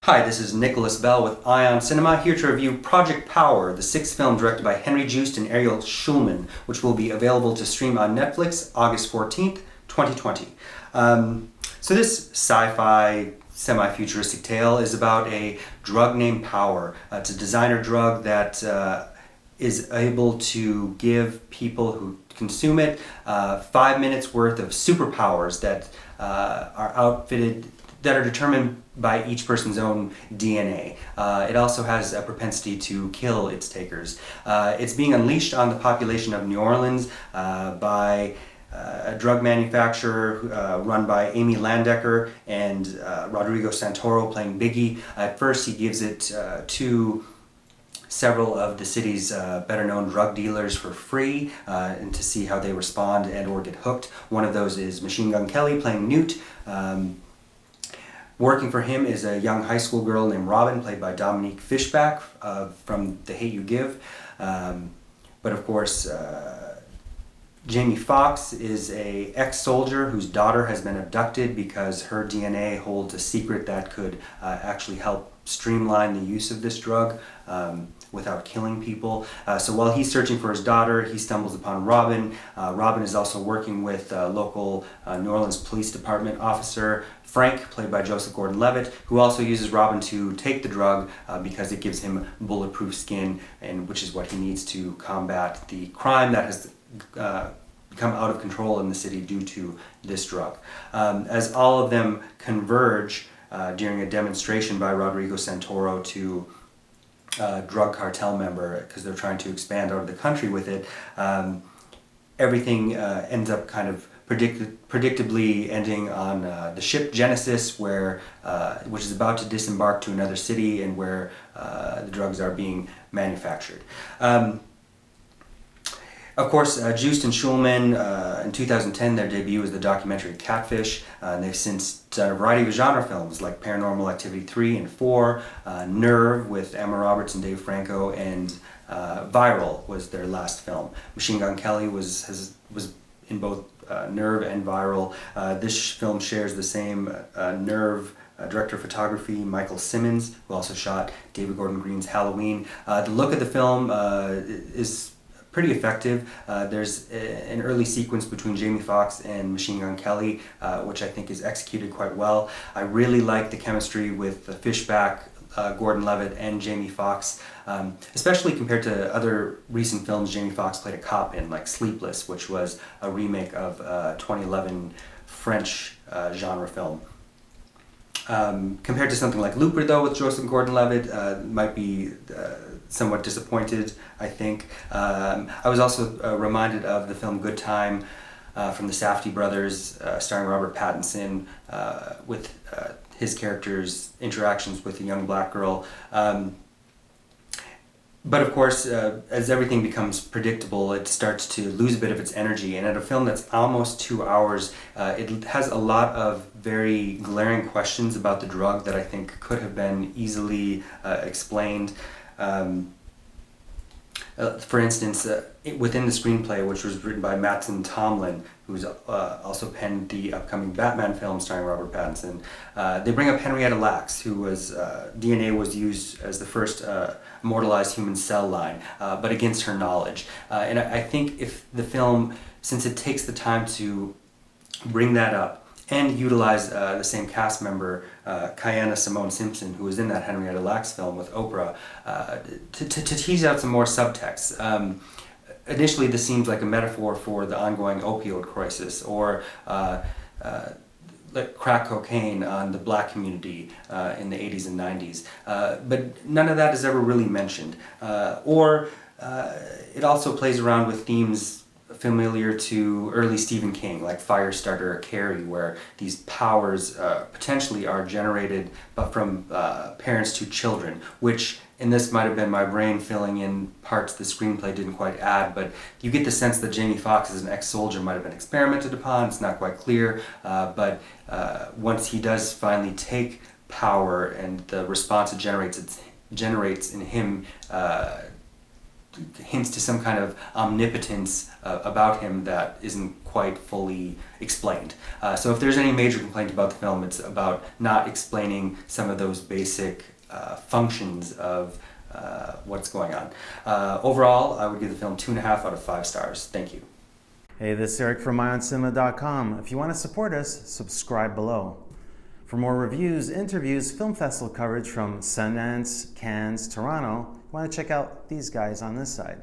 Hi, this is Nicholas Bell with IONCINEMA, here to review Project Power, the sixth film directed by Joost and Ariel Schulman, which will be available to stream on Netflix August 14th, 2020. So this sci-fi, semi-futuristic tale is about a drug named Power. It's a designer drug that is able to give people who consume it 5 minutes worth of superpowers that are determined by each person's own DNA. It also has a propensity to kill its takers. It's being unleashed on the population of New Orleans by a drug manufacturer run by Amy Landecker and Rodrigo Santoro playing Biggie. At first he gives it to several of the city's better-known drug dealers for free and to see how they respond and or get hooked. One of those is Machine Gun Kelly playing Newt. Working for him is a young high school girl named Robin, played by Dominique Fishback from The Hate U Give. But of course, Jamie Foxx is a ex-soldier whose daughter has been abducted because her DNA holds a secret that could actually help streamline the use of this drug without killing people. So while he's searching for his daughter, he stumbles upon Robin. Robin is also working with local New Orleans Police Department officer Frank, played by Joseph Gordon-Levitt, who also uses Robin to take the drug because it gives him bulletproof skin, and which is what he needs to combat the crime that has become out of control in the city due to this drug. As all of them converge during a demonstration by Rodrigo Santoro to drug cartel member, because they're trying to expand out of the country with it, everything ends up kind of predictably ending on the ship Genesis, which is about to disembark to another city and where the drugs are being manufactured. Of course, Joost and Schulman, in 2010, their debut was the documentary Catfish, and they've since done a variety of genre films like Paranormal Activity 3 and 4, Nerve with Emma Roberts and Dave Franco, and Viral was their last film. Machine Gun Kelly was in both Nerve and Viral. This film shares the same Nerve director of photography, Michael Simmons, who also shot David Gordon Green's Halloween. The look of the film is pretty effective. There's an early sequence between Jamie Foxx and Machine Gun Kelly, which I think is executed quite well. I really like the chemistry with the Fishback, Gordon-Levitt, and Jamie Foxx, especially compared to other recent films Jamie Foxx played a cop in, like Sleepless, which was a remake of a 2011 French genre film. Compared to something like Looper, though, with Joseph Gordon-Levitt, might be somewhat disappointed, I think. I was also reminded of the film Good Time from the Safdie brothers, starring Robert Pattinson, with his character's interactions with a young black girl. But of course, as everything becomes predictable, it starts to lose a bit of its energy. And at a film that's almost 2 hours, it has a lot of very glaring questions about the drug that I think could have been easily explained. For instance, within the screenplay, which was written by Mattson Tomlin, who's also penned the upcoming Batman film starring Robert Pattinson, they bring up Henrietta Lacks, who was DNA was used as the first immortalized human cell line, but against her knowledge. And I think if the film, since it takes the time to bring that up and utilize the same cast member, Kiana Simone Simpson, who was in that Henrietta Lacks film with Oprah, to tease out some more subtext. Initially, this seems like a metaphor for the ongoing opioid crisis, or like crack cocaine on the black community in the 80s and 90s. But none of that is ever really mentioned. It also plays around with themes familiar to early Stephen King, like Firestarter or Carrie, where these powers potentially are generated from parents to children, which, and this might have been my brain filling in parts the screenplay didn't quite add, but you get the sense that Jamie Foxx as an ex-soldier might have been experimented upon. It's not quite clear, but once he does finally take power and the response it generates in him hints to some kind of omnipotence about him that isn't quite fully explained. So if there's any major complaint about the film, it's about not explaining some of those basic functions of what's going on. Overall, I would give the film 2.5 out of 5 stars. Thank you. Hey, this is Eric from IONCINEMA.com. If you want to support us, subscribe below. For more reviews, interviews, film festival coverage from Sundance, Cannes, Toronto, you want to check out these guys on this side.